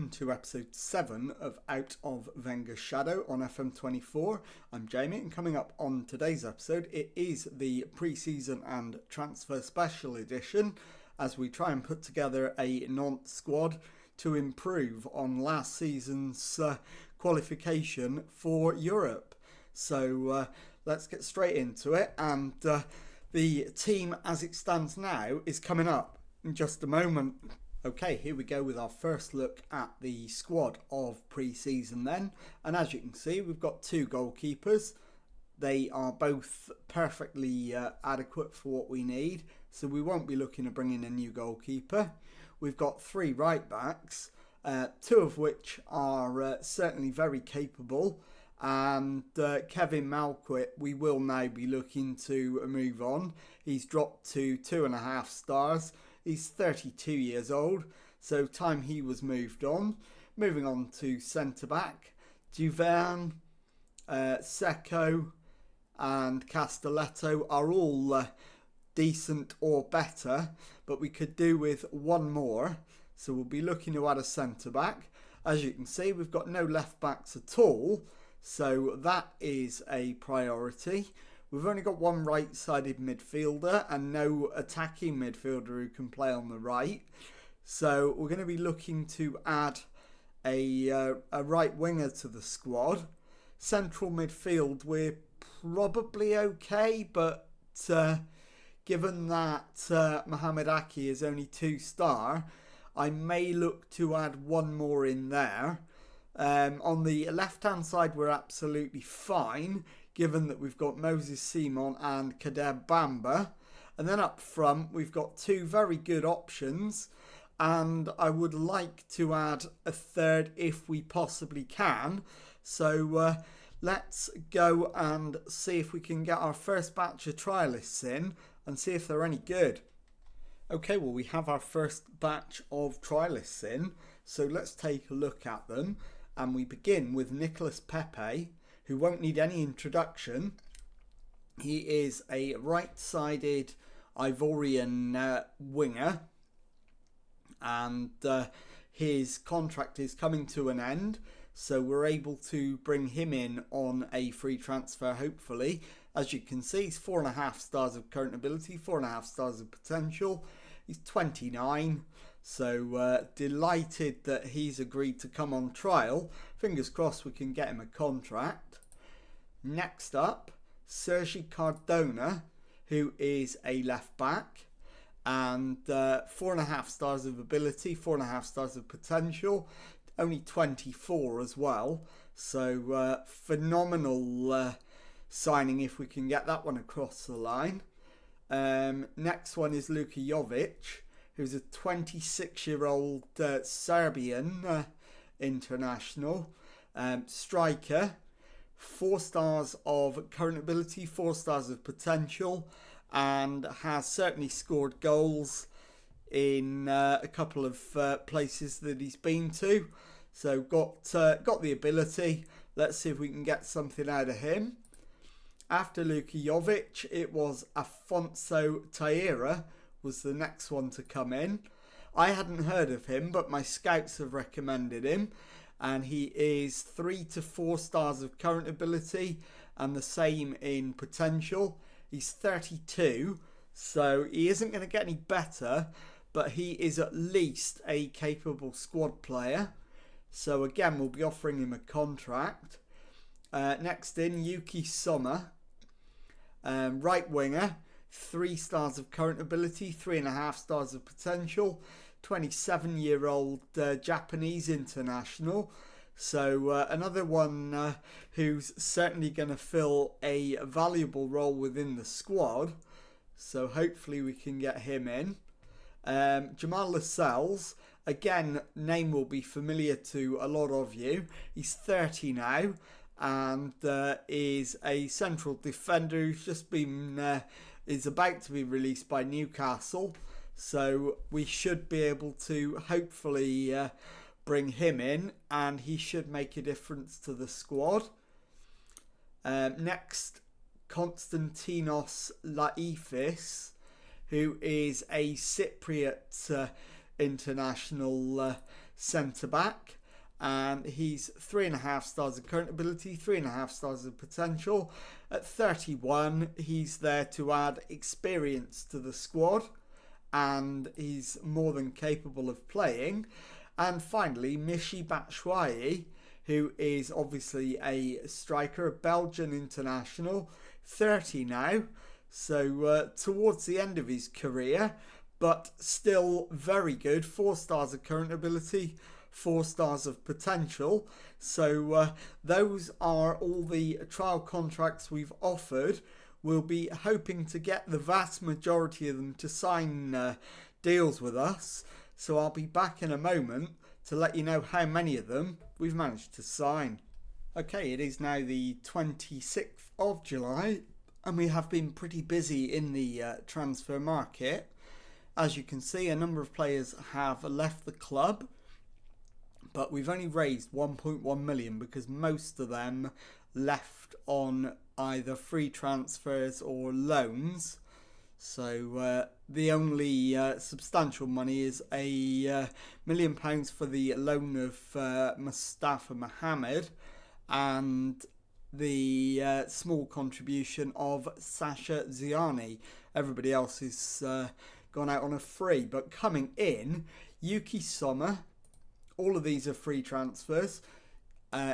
welcome to episode 7 of Out of Wenger's Shadow on FM24. I'm Jamie, and coming up on today's episode, it is the pre-season and transfer special edition as we try and put together a Nantes squad to improve on last season's qualification for Europe. So let's get straight into it, and the team as it stands now is coming up in just a moment. Okay, here we go with our first look at the squad of pre-season then. And as you can see, we've got 2 goalkeepers. They are both perfectly adequate for what we need, so we won't be looking to bring in a new goalkeeper. We've got 3 right backs, 2 of which are certainly very capable. And Kevin Malquit, we will now be looking to move on. He's dropped to 2.5 stars. He's 32 years old, so time he was moved on. Moving on to centre-back, Duverne, Secco and Castelletto are all decent or better, but we could do with one more. So we'll be looking to add a centre-back. As you can see, we've got no left-backs at all, so that is a priority. We've only got one right-sided midfielder and no attacking midfielder who can play on the right. So we're going to be looking to add a right winger to the squad. Central midfield, we're probably okay, but given that Mohamed Aki is only 2-star, I may look to add one more in there. On the left-hand side, we're absolutely fine, given that we've got Moses Simon and Kader Bamba. And then up front, we've got 2 very good options. And I would like to add a third if we possibly can. So let's go and see if we can get our first batch of trialists in and see if they're any good. Okay, well, we have our first batch of trialists in. So let's take a look at them. And we begin with Nicolas Pepe, who won't need any introduction. He is a right-sided Ivorian winger, and his contract is coming to an end, so we're able to bring him in on a free transfer, hopefully. As you can see, he's 4.5 stars of current ability, 4.5 stars of potential. He's 29. So delighted that he's agreed to come on trial. Fingers crossed we can get him a contract. Next up, Sergi Cardona, who is a left back, and 4.5 stars of ability, 4.5 stars of potential, only 24 as well. So phenomenal signing if we can get that one across the line. Next one is Luka Jovic, who's a 26-year-old Serbian international striker. 4 stars of current ability, 4 stars of potential, and has certainly scored goals in a couple of places that he's been to. So got the ability. Let's see if we can get something out of him. After Luka Jovic, it was Afonso Teixeira was the next one to come in. I hadn't heard of him, but my scouts have recommended him, and he is 3 to 4 stars of current ability and the same in potential. He's 32, so he isn't going to get any better, but he is at least a capable squad player. So again, we'll be offering him a contract. Next in, Yuki Sommer, right winger. 3 stars of current ability, 3.5 stars of potential, 27-year-old Japanese international. So another one who's certainly going to fill a valuable role within the squad. So hopefully we can get him in. Jamal Lascelles, again, name will be familiar to a lot of you. He's 30 now and is a central defender who's just been... is about to be released by Newcastle, so we should be able to hopefully bring him in, and he should make a difference to the squad. Next, Konstantinos Laifis, who is a Cypriot international centre-back. And he's 3.5 stars of current ability, 3.5 stars of potential. At 31, he's there to add experience to the squad, and he's more than capable of playing. And finally, Michy Batshuayi, who is obviously a striker, a Belgian international, 30 now, so towards the end of his career, but still very good. 4 stars of current ability, 4 stars of potential. So those are all the trial contracts we've offered. We'll be hoping to get the vast majority of them to sign deals with us. So I'll be back in a moment to let you know how many of them we've managed to sign. Okay, it is now the 26th of July, and we have been pretty busy in the transfer market. As you can see, a number of players have left the club, but we've only raised 1.1 million because most of them left on either free transfers or loans. So the only substantial money is a £1 million for the loan of Mustafa Mohamed, and the small contribution of Sasha Ziani. Everybody else is gone out on a free, but coming in, Yuki Sommer. All of these are free transfers.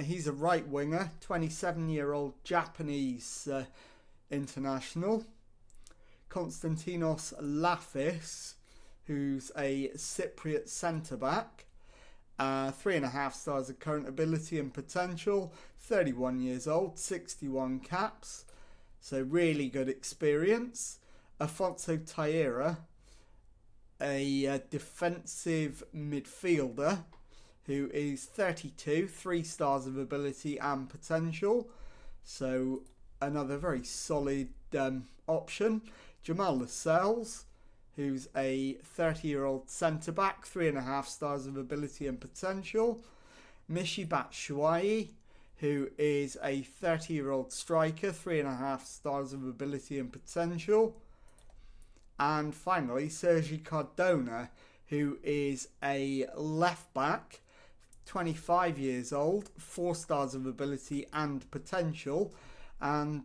He's a right winger, 27-year-old Japanese international. Konstantinos Lafis, who's a Cypriot centre-back. 3.5 stars of current ability and potential. 31 years old, 61 caps. So really good experience. Afonso Taira, a defensive midfielder, who is 32, 3 stars of ability and potential. So another very solid option. Jamal Lascelles, who's a 30-year-old centre-back, 3.5 stars of ability and potential. Michy Batshuayi, who is a 30-year-old striker, 3.5 stars of ability and potential. And finally, Sergi Cardona, who is a left-back, 25 years old, 4 stars of ability and potential. And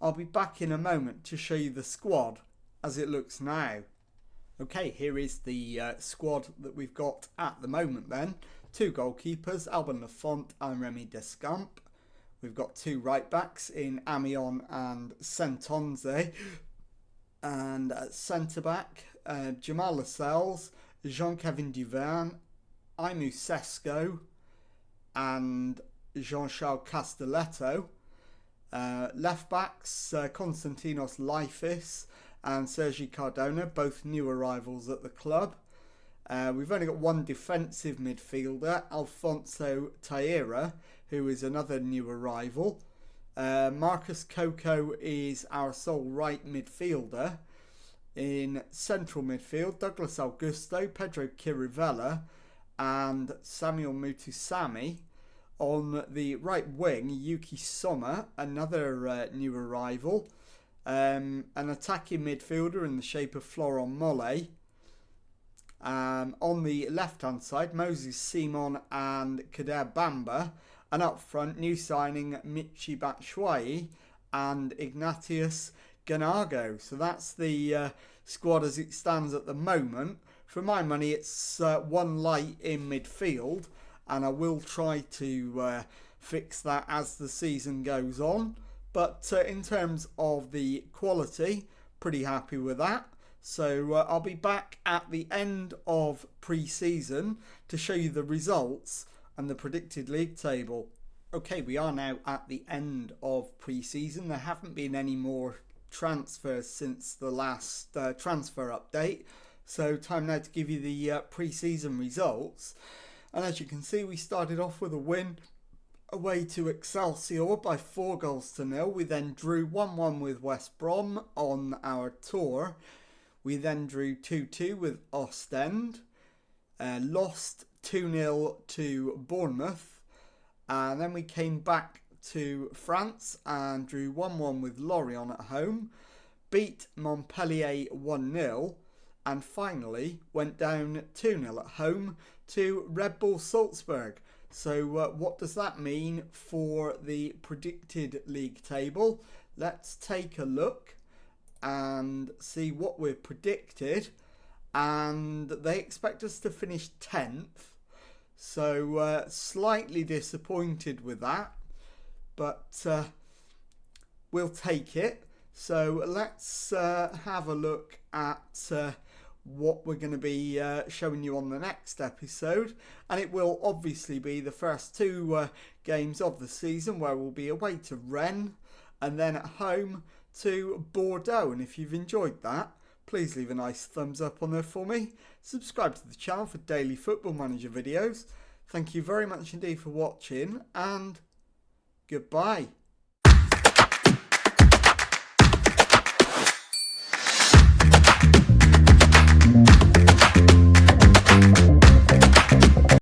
I'll be back in a moment to show you the squad as it looks now. Okay, here is the squad that we've got at the moment then. 2 goalkeepers, Alban Lafont and Remy Descamps. We've got 2 right-backs in Amion and Saint-Onze. And at centre-back, Jamal Lascelles, Jean-Kevin Duverne, Aimu Sesko and Jean-Charles Castelletto. Left-backs, Konstantinos Lafis and Sergi Cardona, both new arrivals at the club. We've only got 1 defensive midfielder, Alfonso Taira, who is another new arrival. Marcus Coco is our sole right midfielder. In central midfield, Douglas Augusto, Pedro Chirivella and Samuel Mutusami. On the right wing, Yuki Sommer, another new arrival. An attacking midfielder in the shape of Florent Mollet. On the left-hand side, Moses Simon and Kader Bamba. And up front, new signing Michy Batshuayi and Ignatius Ganago. So that's the squad as it stands at the moment. For my money, it's 1 light in midfield, and I will try to fix that as the season goes on. But in terms of the quality, pretty happy with that. So I'll be back at the end of pre-season to show you the results and the predicted league table. Okay, we are now at the end of pre-season. There haven't been any more transfers since the last transfer update. So time now to give you the pre-season results. And as you can see, we started off with a win away to Excelsior by 4-0. We then drew 1-1 with West Brom on our tour. We then drew 2-2 with Ostend. Lost 2-0 to Bournemouth. And then we came back to France and drew 1-1 with Lorient at home. Beat Montpellier 1-0. and finally went down 2-0 at home to Red Bull Salzburg. So what does that mean for the predicted league table? Let's take a look and see what we've predicted. And they expect us to finish 10th. So slightly disappointed with that. But we'll take it. So let's have a look at what we're going to be showing you on the next episode, and it will obviously be the first two games of the season, where we'll be away to Rennes and then at home to Bordeaux. And if you've enjoyed that, please leave a nice thumbs up on there for me. Subscribe to the channel for daily Football Manager videos. Thank you very much indeed for watching, and goodbye.